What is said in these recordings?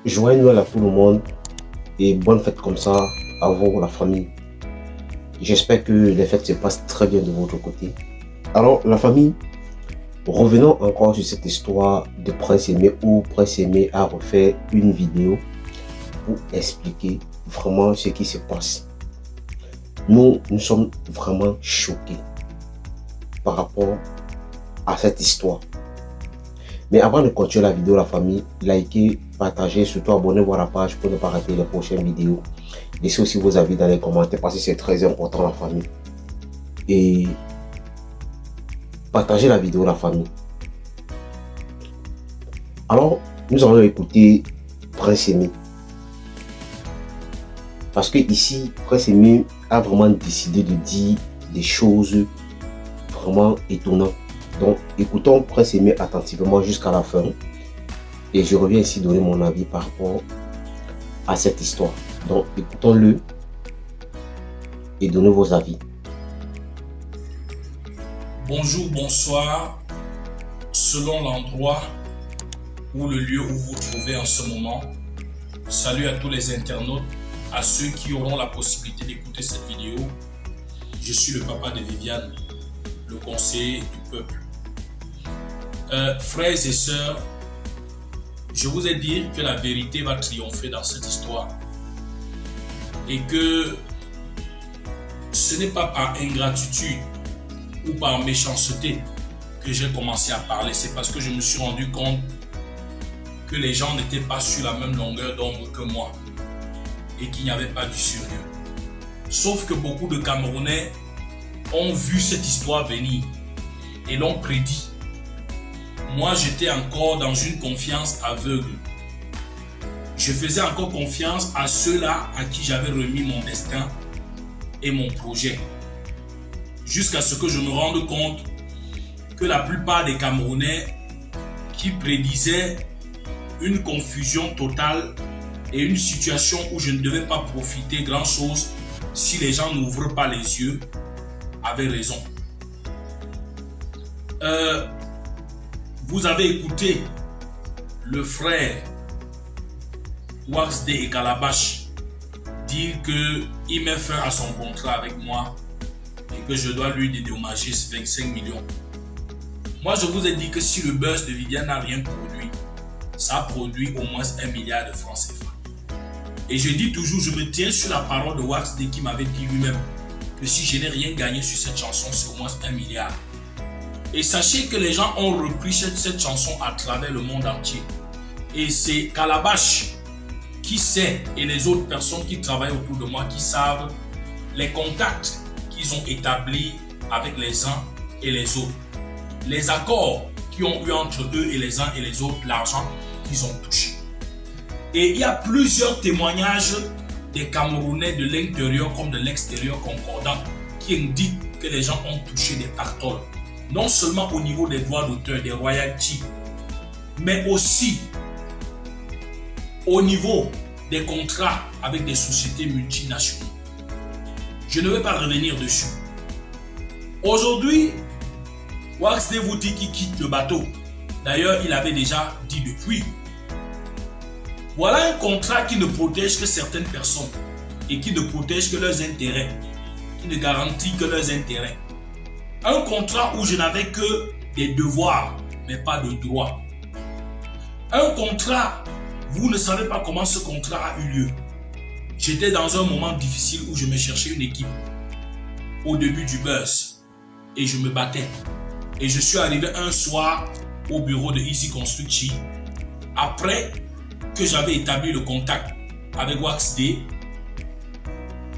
Joyeux Noël à tout le monde et bonne fête comme ça à vous, la famille. J'espère que les fêtes se passent très bien de votre côté. Alors, la famille, revenons encore sur cette histoire de Prince Aimé où Prince Aimé a refait une vidéo pour expliquer vraiment ce qui se passe. Nous sommes vraiment choqués par rapport à cette histoire. Mais avant de continuer la vidéo, la famille, likez, partagez, surtout abonnez-vous à la page pour ne pas rater les prochaines vidéos. Laissez aussi vos avis dans les commentaires parce que c'est très important, la famille. Et partagez la vidéo, la famille. Alors, nous allons écouter Prince Aimé. Parce que ici, Prince Aimé a vraiment décidé de dire des choses vraiment étonnantes. Donc, écoutons Prince Aimé attentivement jusqu'à la fin. Et je reviens ici donner mon avis par rapport à cette histoire. Donc, écoutons-le et donnez vos avis. Bonjour, bonsoir, selon l'endroit ou le lieu où vous vous trouvez en ce moment. Salut à tous les internautes, à ceux qui auront la possibilité d'écouter cette vidéo. Je suis le papa de Viviane, le conseiller du peuple. Frères et sœurs, je vous ai dit que la vérité va triompher dans cette histoire et que ce n'est pas par ingratitude ou par méchanceté que j'ai commencé à parler, c'est parce que je me suis rendu compte que les gens n'étaient pas sur la même longueur d'onde que moi et qu'il n'y avait pas du sérieux. Sauf que beaucoup de Camerounais ont vu cette histoire venir et l'ont prédit. Moi, j'étais encore dans une confiance aveugle. Je faisais encore confiance à ceux-là à qui j'avais remis mon destin et mon projet. Jusqu'à ce que je me rende compte que la plupart des Camerounais qui prédisaient une confusion totale et une situation où je ne devais pas profiter grand-chose si les gens n'ouvrent pas les yeux avaient raison. Vous avez écouté le frère Wax D et Calabash dire qu'il met fin à son contrat avec moi et que je dois lui dédommager 25 millions. Moi, je vous ai dit que si le buzz de Viviane n'a rien produit, ça produit au moins 1 milliard de francs CFA. Et je dis toujours, je me tiens sur la parole de Wax D qui m'avait dit lui-même que si je n'ai rien gagné sur cette chanson, c'est au moins 1 milliard. Et sachez que les gens ont repris cette chanson à travers le monde entier. Et c'est Calabash qui sait et les autres personnes qui travaillent autour de moi qui savent les contacts qu'ils ont établis avec les uns et les autres. Les accords qu'ils ont eu entre eux et les uns et les autres, l'argent qu'ils ont touché. Et il y a plusieurs témoignages des Camerounais de l'intérieur comme de l'extérieur concordants qui indiquent que les gens ont touché des pactoles. Non seulement au niveau des droits d'auteur, des royalties, mais aussi au niveau des contrats avec des sociétés multinationales. Je ne vais pas revenir dessus. Aujourd'hui, Wax D vous dit qu'il quitte le bateau. D'ailleurs, il avait déjà dit depuis. Voilà un contrat qui ne protège que certaines personnes et qui ne protège que leurs intérêts, qui ne garantit que leurs intérêts. Un contrat où je n'avais que des devoirs, mais pas de droits. Un contrat, vous ne savez pas comment ce contrat a eu lieu. J'étais dans un moment difficile où je me cherchais une équipe. Au début du buzz. Et je me battais. Et je suis arrivé un soir au bureau de Easy Construction. Après que j'avais établi le contact avec Wax D,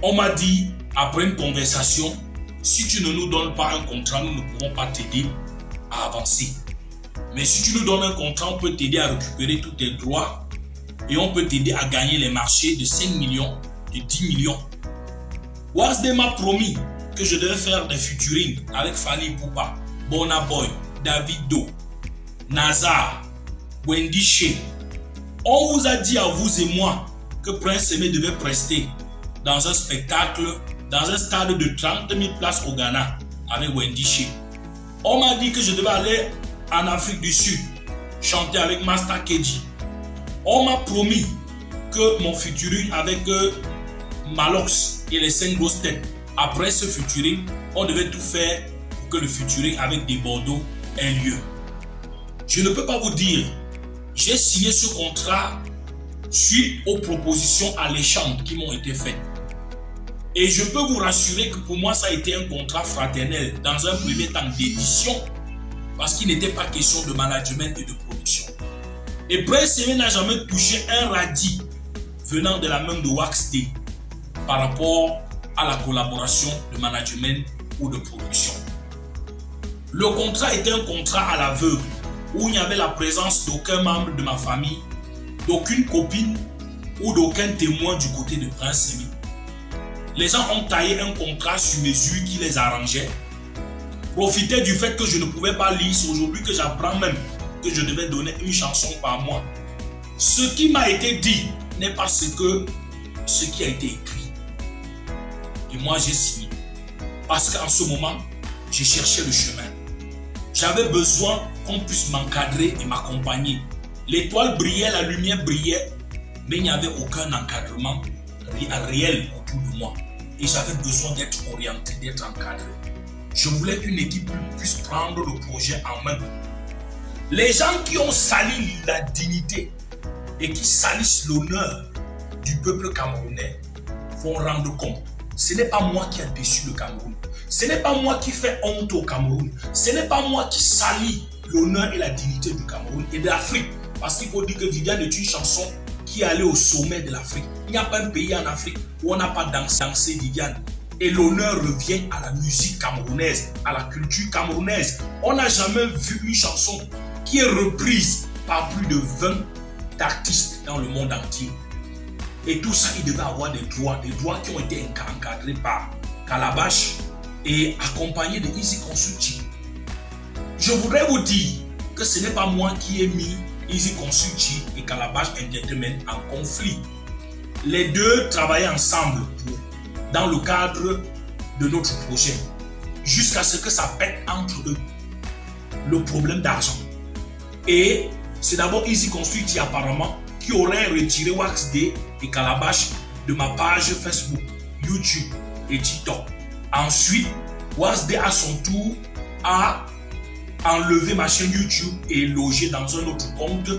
on m'a dit, après une conversation, si tu ne nous donnes pas un contrat, nous ne pourrons pas t'aider à avancer. Mais si tu nous donnes un contrat, on peut t'aider à récupérer tous tes droits et on peut t'aider à gagner les marchés de 5 millions, de 10 millions. Wax D m'a promis que je devais faire des featuring avec Fanny Poupa, Burna Boy, Davido, Nazar, Wendy Shea. On vous a dit à vous et moi que Prince Aimé devait prester dans un spectacle, dans un stade de 30 000 places au Ghana avec Wendy Shea. On m'a dit que je devais aller en Afrique du Sud, chanter avec Master KG. On m'a promis que mon featuring avec Malox et les 5 grosses têtes, après ce featuring, on devait tout faire pour que le featuring avec des Bordeaux ait lieu. Je ne peux pas vous dire, j'ai signé ce contrat suite aux propositions alléchantes qui m'ont été faites. Et je peux vous rassurer que pour moi, ça a été un contrat fraternel dans un premier temps d'édition parce qu'il n'était pas question de management et de production. Et Prince Aimé n'a jamais touché un radis venant de la main de Wax D par rapport à la collaboration de management ou de production. Le contrat était un contrat à l'aveugle où il n'y avait la présence d'aucun membre de ma famille, d'aucune copine ou d'aucun témoin du côté de Prince Aimé. Les gens ont taillé un contrat sur mesure qui les arrangeait, profitaient du fait que je ne pouvais pas lire. C'est aujourd'hui que j'apprends même que je devais donner une chanson par mois. Ce qui m'a été dit n'est pas ce qui a été écrit. Et moi j'ai signé. Parce qu'en ce moment, j'ai cherché le chemin. J'avais besoin qu'on puisse m'encadrer et m'accompagner. L'étoile brillait, la lumière brillait, mais il n'y avait aucun encadrement réel autour de moi. Et j'avais besoin d'être orienté, d'être encadré. Je voulais qu'une équipe puisse prendre le projet en main. Les gens qui ont sali la dignité et qui salissent l'honneur du peuple camerounais vont rendre compte. Ce n'est pas moi qui ai déçu le Cameroun. Ce n'est pas moi qui fais honte au Cameroun. Ce n'est pas moi qui salis l'honneur et la dignité du Cameroun et de l'Afrique. Parce qu'il faut dire que Viviane est une chanson qui est allée au sommet de l'Afrique. Il n'y a pas un pays en Afrique où on n'a pas dansé Viviane. Et l'honneur revient à la musique camerounaise, à la culture camerounaise. On n'a jamais vu une chanson qui est reprise par plus de 20 artistes dans le monde entier. Et tout ça, il devait avoir des droits qui ont été encadrés par Calabash et accompagnés de Easy Consulting. Je voudrais vous dire que ce n'est pas moi qui ai mis Easy Consulting et Calabash Entertainment en conflit. Les deux travaillaient ensemble dans le cadre de notre projet jusqu'à ce que ça pète entre eux. Le problème d'argent. Et c'est d'abord Easy Consulting apparemment qui aurait retiré Wax D et Calabash de ma page Facebook, YouTube et TikTok. Ensuite, Wax D à son tour a enlevé ma chaîne YouTube et logé dans un autre compte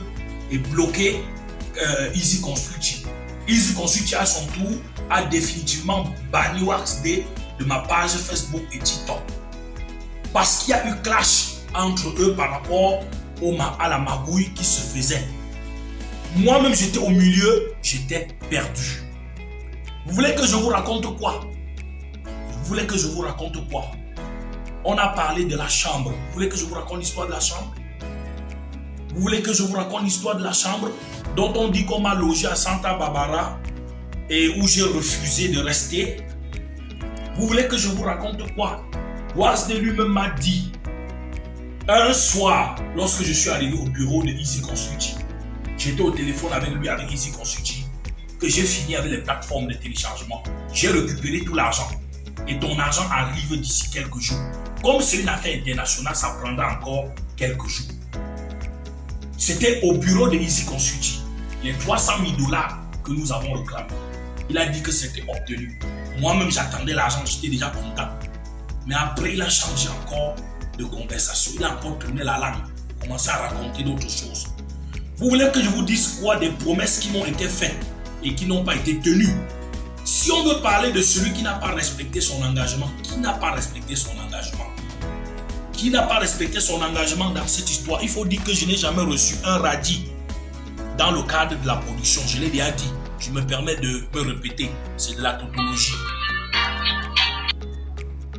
et bloqué Easy Consulting. Easy Consulting à son tour a définitivement banni Wax D de ma page Facebook et TikTok. Parce qu'il y a eu clash entre eux par rapport à la magouille qui se faisait. Moi-même, j'étais au milieu, j'étais perdu. Vous voulez que je vous raconte quoi? On a parlé de la chambre. Vous voulez que je vous raconte l'histoire de la chambre? Vous voulez que je vous raconte l'histoire de la chambre dont on dit qu'on m'a logé à Santa Barbara et où j'ai refusé de rester? Vous voulez que je vous raconte quoi? Wax D lui-même m'a dit un soir, lorsque je suis arrivé au bureau de Easy Consulting, j'étais au téléphone avec lui, avec Easy Consulting, que j'ai fini avec les plateformes de téléchargement. J'ai récupéré tout l'argent. Et ton argent arrive d'ici quelques jours. Comme c'est une affaire internationale, ça prendra encore quelques jours. C'était au bureau de Easy Consulting. Les 300 000 $ que nous avons réclamés. Il a dit que c'était obtenu. Moi-même, j'attendais l'argent, j'étais déjà content. Mais après, il a changé encore de conversation. Il a encore tourné la langue, commencé à raconter d'autres choses. Vous voulez que je vous dise quoi? Des promesses qui m'ont été faites et qui n'ont pas été tenues. Si on veut parler de celui qui n'a pas respecté son engagement, qui n'a pas respecté son engagement? Qui n'a pas respecté son engagement dans cette histoire? Il faut dire que je n'ai jamais reçu un radis dans le cadre de la production. Je l'ai déjà dit. Je me permets de me répéter. C'est de la tautologie.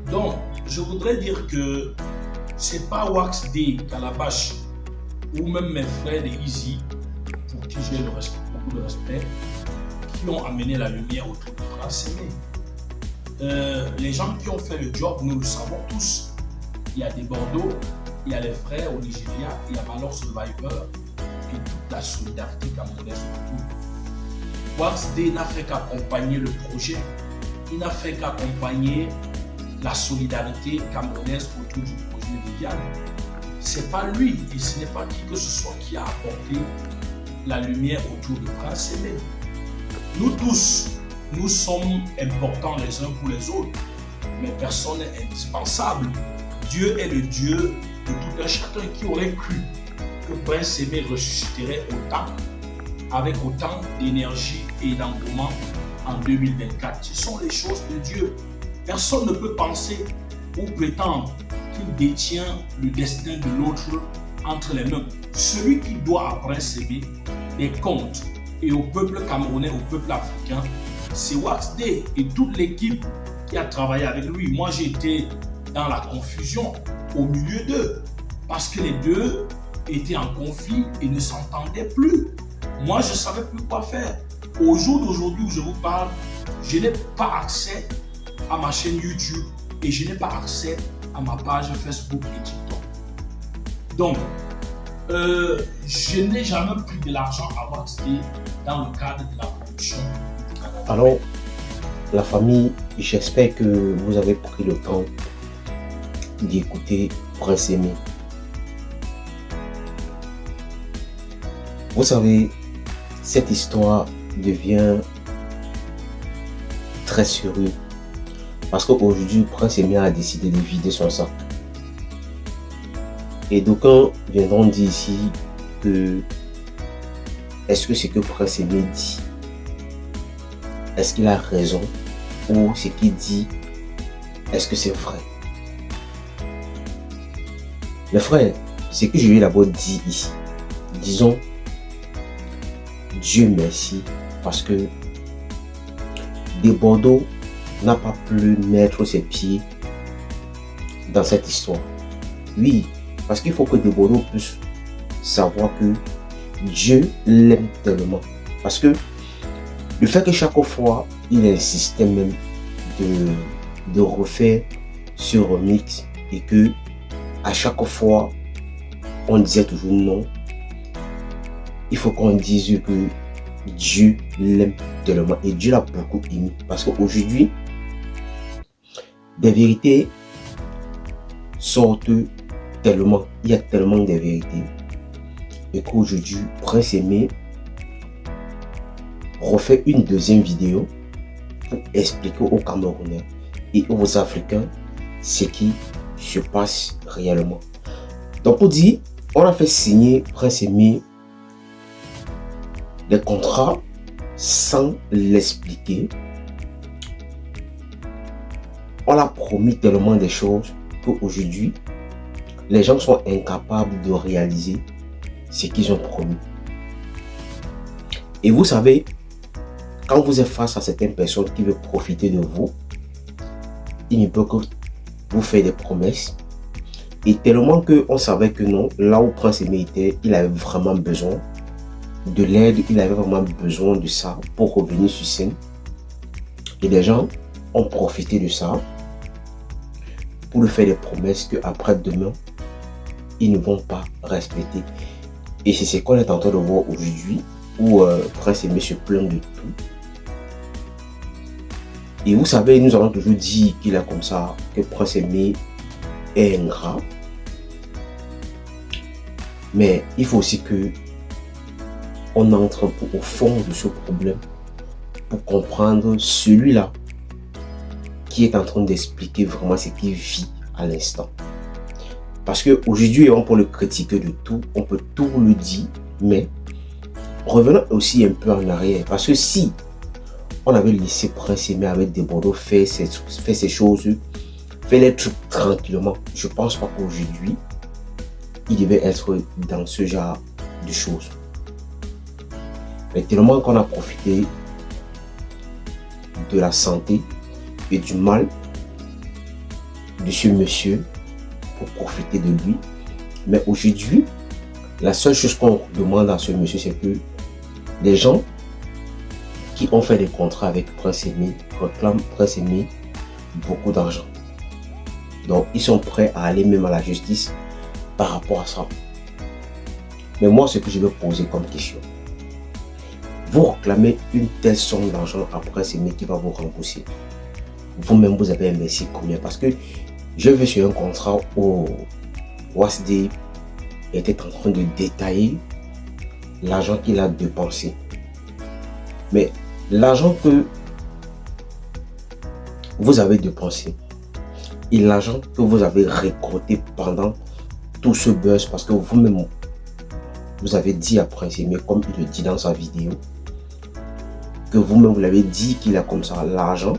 Donc, je voudrais dire que c'est pas Wax D, Calabash ou même mes frères de Easy, pour qui j'ai beaucoup de respect, qui ont amené la lumière autour de Prince Aimé. Les gens qui ont fait le job, nous le savons tous. Il y a des Bordeaux, il y a les frères au Nigeria, il y a Valor Survivor et toute la solidarité camerounaise autour. Wax D n'a fait qu'accompagner le projet, il n'a fait qu'accompagner la solidarité camerounaise autour du projet de Viviane. Ce n'est pas lui et ce n'est pas qui que ce soit qui a apporté la lumière autour de Prince Aimé. Nous tous, nous sommes importants les uns pour les autres, mais personne n'est indispensable. Dieu est le Dieu de tout un chacun. Qui aurait cru que Prince Aimé ressusciterait autant, avec autant d'énergie et d'engouement en 2024. Ce sont les choses de Dieu. Personne ne peut penser ou prétendre qu'il détient le destin de l'autre entre les mains. Celui qui doit à Prince Aimé des comptes et au peuple camerounais, au peuple africain, c'est Wax Day et toute l'équipe qui a travaillé avec lui. Moi, j'ai été dans la confusion au milieu d'eux parce que les deux étaient en conflit et ne s'entendaient plus. Moi, je ne savais plus quoi faire. Au jour d'aujourd'hui où je vous parle, je n'ai pas accès à ma chaîne YouTube et je n'ai pas accès à ma page Facebook et TikTok. Donc, je n'ai jamais pris de l'argent à Wax Day dans le cadre de la production. Alors, la famille, j'espère que vous avez pris le temps d'écouter Prince Aimé. Vous savez, cette histoire devient très sérieuse parce qu'aujourd'hui, Prince Aimé a décidé de vider son sac. Et d'aucuns viendront dire ici que est-ce que ce que Prince Aimé dit, est-ce qu'il a raison ou ce qu'il dit, est-ce que c'est vrai? Mais frère, ce que je lui ai d'abord dit ici, disons Dieu merci parce que De Bordeaux n'a pas pu mettre ses pieds dans cette histoire. Oui, parce qu'il faut que De Bordeaux puisse savoir que Dieu l'aime tellement. Parce que le fait que chaque fois, il insistait même de refaire ce remix et que à chaque fois, on disait toujours non. Il faut qu'on dise que Dieu l'aime tellement et Dieu l'a beaucoup aimé. Parce qu'aujourd'hui, des vérités sortent tellement. Il y a tellement de vérités. Et qu'aujourd'hui, Prince Aimé refait une deuxième vidéo pour expliquer aux Camerounais et aux Africains ce qui se passe réellement. Donc pour dire, on a fait signer Prince Aimé les contrats sans l'expliquer. On a promis tellement de choses qu'aujourd'hui, les gens sont incapables de réaliser ce qu'ils ont promis. Et vous savez, quand vous êtes face à certaines personnes qui veulent profiter de vous, il ne peut que vous faire des promesses. Et tellement qu'on savait que non, là où Prince Aimé était, il avait vraiment besoin de l'aide, il avait vraiment besoin de ça pour revenir sur scène. Et les gens ont profité de ça pour lui faire des promesses qu'après demain, ils ne vont pas respecter. Et c'est ce qu'on est en train de voir aujourd'hui, où Prince Aimé se plaint de tout. Et vous savez, nous avons toujours dit qu'il est comme ça, que Prince Aimé est ingrat. Mais il faut aussi que on entre au fond de ce problème pour comprendre celui-là qui est en train d'expliquer vraiment ce qu'il vit à l'instant. Parce qu'aujourd'hui, on peut le critiquer de tout, on peut tout le dire, mais revenons aussi un peu en arrière. Parce que si on avait laissé Prince Aimé avec De Bordeaux faire ces choses, faire les trucs tranquillement, je ne pense pas qu'aujourd'hui, il devait être dans ce genre de choses. Mais tellement qu'on a profité de la santé et du mal de ce monsieur pour profiter de lui. Mais aujourd'hui, la seule chose qu'on demande à ce monsieur, c'est que les gens qui ont fait des contrats avec Prince Aimé réclament Prince Aimé beaucoup d'argent. Donc, ils sont prêts à aller même à la justice par rapport à ça. Mais moi, ce que je vais poser comme question, vous réclamez une telle somme d'argent à Prince Aimé qui va vous rembourser. Vous-même, vous avez investi combien? Parce que je vais sur un contrat où Wax Day était en train de détailler l'argent qu'il a dépensé. Mais l'argent que vous avez dépensé et l'argent que vous avez récolté pendant tout ce buzz, parce que vous-même, vous avez dit à Prince Aimé, comme il le dit dans sa vidéo, que vous-même, vous l'avez dit qu'il a comme ça, l'argent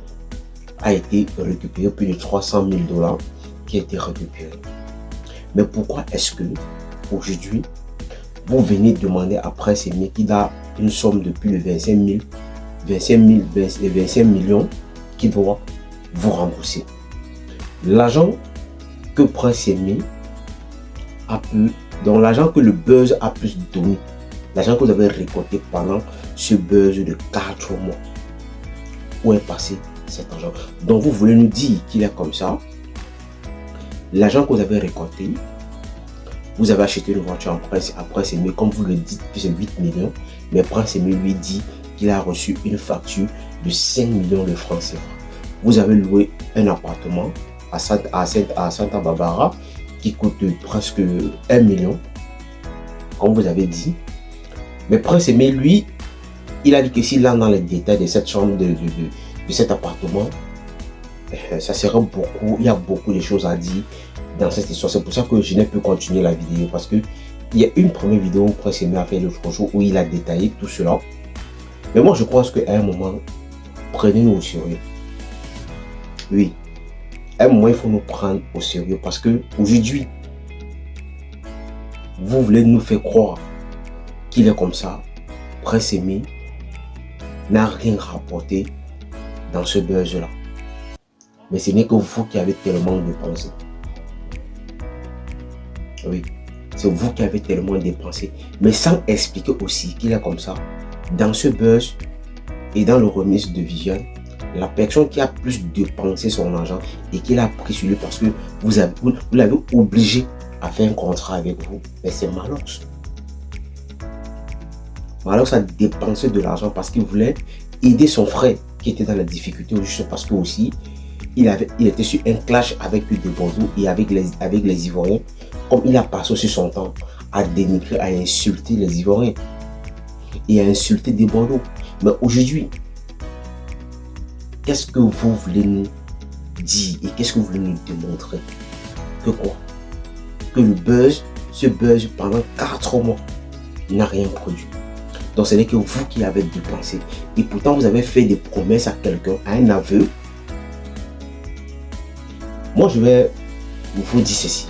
a été récupéré, plus de 300 000 $ qui a été récupéré. Mais pourquoi est-ce que aujourd'hui, vous venez demander à Prince Aimé qu'il a une somme de plus de 25 millions qu'il doit vous rembourser? L'argent que Prince Aimé a pu, donc l'argent que le buzz a pu donner, l'argent que vous avez récolté pendant ce buzz de 4 mois, où est passé cet argent? Donc vous voulez nous dire qu'il est comme ça, l'argent que vous avez récolté, vous avez acheté une voiture à Prince Aimé, comme vous le dites, que c'est 8 millions, mais Prince Aimé lui dit qu'il a reçu une facture de 5 millions de francs CFA. Vous avez loué un appartement à Santa Barbara qui coûte presque 1 million, comme vous avez dit. Mais Prince Aimé, lui, il a dit que s'il est dans les détails de cette chambre, de cet appartement, ça serait beaucoup, il y a beaucoup de choses à dire dans cette histoire. C'est pour ça que je n'ai pu continuer la vidéo, parce que il y a une première vidéo où Prince Aimé a fait l'autre jour où il a détaillé tout cela. Mais moi je pense qu'à un moment, prenez-nous au sérieux. Oui, à un moment il faut nous prendre au sérieux, parce que aujourd'hui, vous voulez nous faire croire qu'il est comme ça. Prince Aimé n'a rien rapporté dans ce buzz-là. Mais ce n'est que vous qui avez tellement dépensé. Oui, c'est vous qui avez tellement dépensé. Mais sans expliquer aussi qu'il est comme ça. Dans ce buzz et dans le remise de Viviane, la personne qui a plus dépensé son argent et qui l'a pris sur lui parce que vous l'avez obligé à faire un contrat avec vous, mais c'est Malox. Malox a dépensé de l'argent parce qu'il voulait aider son frère qui était dans la difficulté, juste parce que aussi il était sur un clash avec des Bordeaux et avec les Ivoiriens. Comme il a passé aussi son temps à dénigrer, à insulter les Ivoiriens et à insulter des Bordeaux. Mais aujourd'hui, qu'est-ce que vous voulez nous dire et qu'est-ce que vous voulez nous démontrer? Que quoi? Que le buzz, ce buzz pendant 4 mois n'a rien produit. Donc ce n'est que vous qui avez dépensé. Et pourtant vous avez fait des promesses à quelqu'un, à un aveu. Moi je vais vous dire ceci.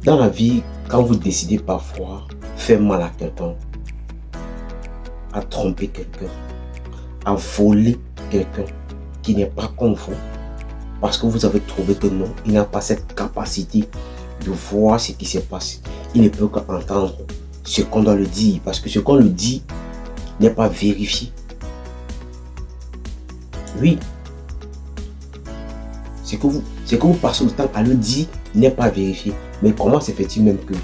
Dans la vie, quand vous décidez parfois faire mal à quelqu'un, à tromper quelqu'un, à voler quelqu'un qui n'est pas comme vous, parce que vous avez trouvé que non, il n'a pas cette capacité de voir ce qui se passe. Il ne peut qu'entendre ce qu'on doit le dire, parce que ce qu'on le dit n'est pas vérifié. Oui, ce que vous passez le temps à le dire n'est pas vérifié. Mais comment se fait-il même que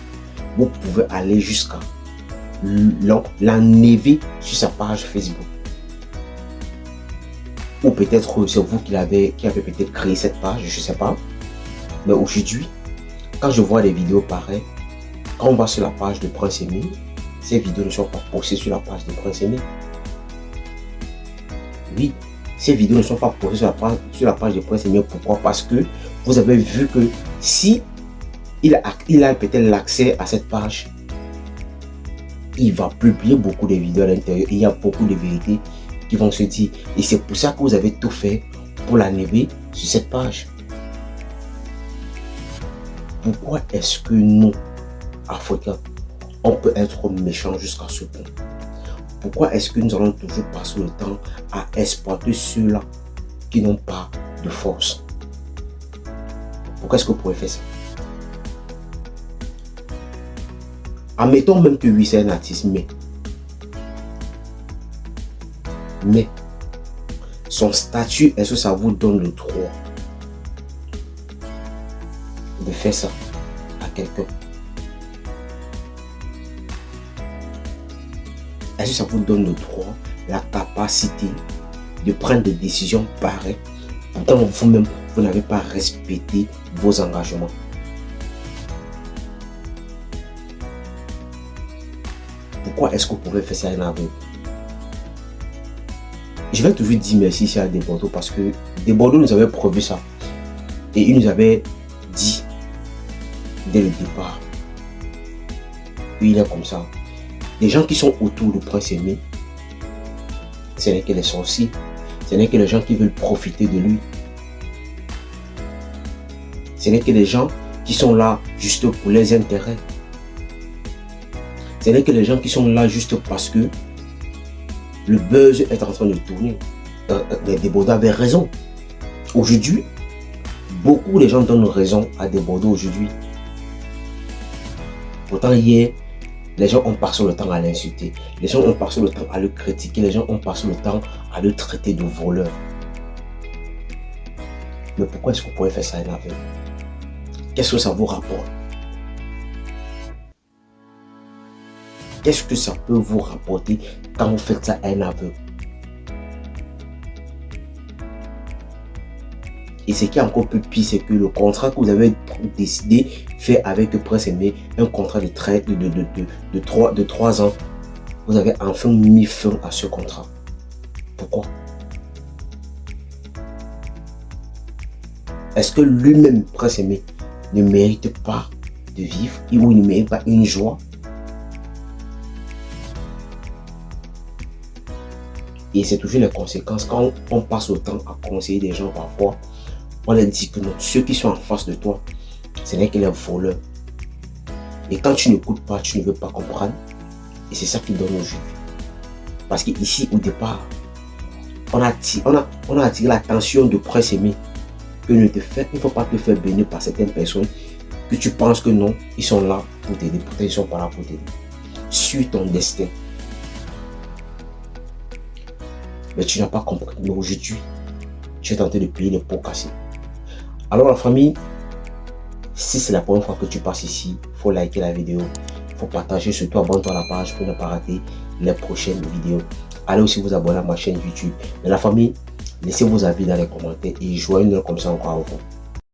vous pouvez aller jusqu'à l'enlever sur sa page Facebook? Ou peut-être c'est vous qui avez peut-être créé cette page, je ne sais pas. Mais aujourd'hui, quand je vois des vidéos pareilles, quand on va sur la page de Prince Aimé, ces vidéos ne sont pas postées sur la page de Prince Aimé. Oui, ces vidéos ne sont pas postées sur la page de Prince Aimé. Pourquoi? Parce que vous avez vu que si il a peut-être l'accès à cette page, il va publier beaucoup de vidéos à l'intérieur. Il y a beaucoup de vérités qui vont se dire. Et c'est pour ça que vous avez tout fait pour l'enlever sur cette page. Pourquoi est-ce que nous, Africains, on peut être méchants jusqu'à ce point? Pourquoi est-ce que nous allons toujours passer le temps à exploiter ceux-là qui n'ont pas de force? Pourquoi est-ce que vous pouvez faire ça? Admettons même que oui, c'est un artiste, mais son statut, est-ce que ça vous donne le droit de faire ça à quelqu'un? Est-ce que ça vous donne le droit, la capacité de prendre des décisions pareilles? Pourtant vous-même, vous n'avez pas respecté vos engagements. pourquoi est-ce que vous pouvez faire ça à un aveugle? Je vais toujours dire merci ici à Desbordeaux parce que Desbordeaux nous avait prouvé ça. Et il nous avait dit dès le départ, il est comme ça. Les gens qui sont autour du prince aimé, ce n'est que les sorciers, ce n'est que les gens qui veulent profiter de lui. Ce n'est que les gens qui sont là juste pour les intérêts. Ce n'est que les gens qui sont là juste parce que le buzz est en train de tourner. Desbordeaux avait raison. Aujourd'hui, beaucoup de gens donnent raison à Desbordeaux aujourd'hui. Pourtant, hier, les gens ont passé le temps à l'insulter. Les gens ont passé le temps à le critiquer. Les gens ont passé le temps à le traiter de voleur. Mais pourquoi est-ce que vous pouvez faire ça à un aveugle? Qu'est-ce que ça vous rapporte? Qu'est-ce que ça peut vous rapporter quand vous faites ça à un aveugle? Et ce qui est encore plus pire, c'est que le contrat que vous avez décidé faire avec le prince aimé, un contrat de 3 ans, vous avez enfin mis fin à ce contrat. Pourquoi? Est-ce que lui-même, prince aimé, ne mérite pas de vivre ou il ne mérite pas une joie? Et c'est toujours les conséquences. Quand on passe le temps à conseiller des gens parfois, on leur dit que non, ceux qui sont en face de toi, ce n'est que les voleurs. Et quand tu n'écoutes pas, tu ne veux pas comprendre. Et c'est ça qui donne au jeu. Parce qu'ici, au départ, on a attiré l'attention de prince aimé. Que il ne faut pas te faire bénir par certaines personnes que tu penses que non, ils sont là pour t'aider. Pourtant, ils ne sont pas là pour t'aider. Suis ton destin. Mais tu n'as pas compris. Mais aujourd'hui, tu es tenté de payer les pots cassés. Alors la famille, si c'est la première fois que tu passes ici, il faut liker la vidéo. Il faut partager, surtout abonne-toi à la page pour ne pas rater les prochaines vidéos. Allez aussi vous abonner à ma chaîne YouTube. Mais la famille, laissez vos avis dans les commentaires et joignez-nous comme ça encore à vous.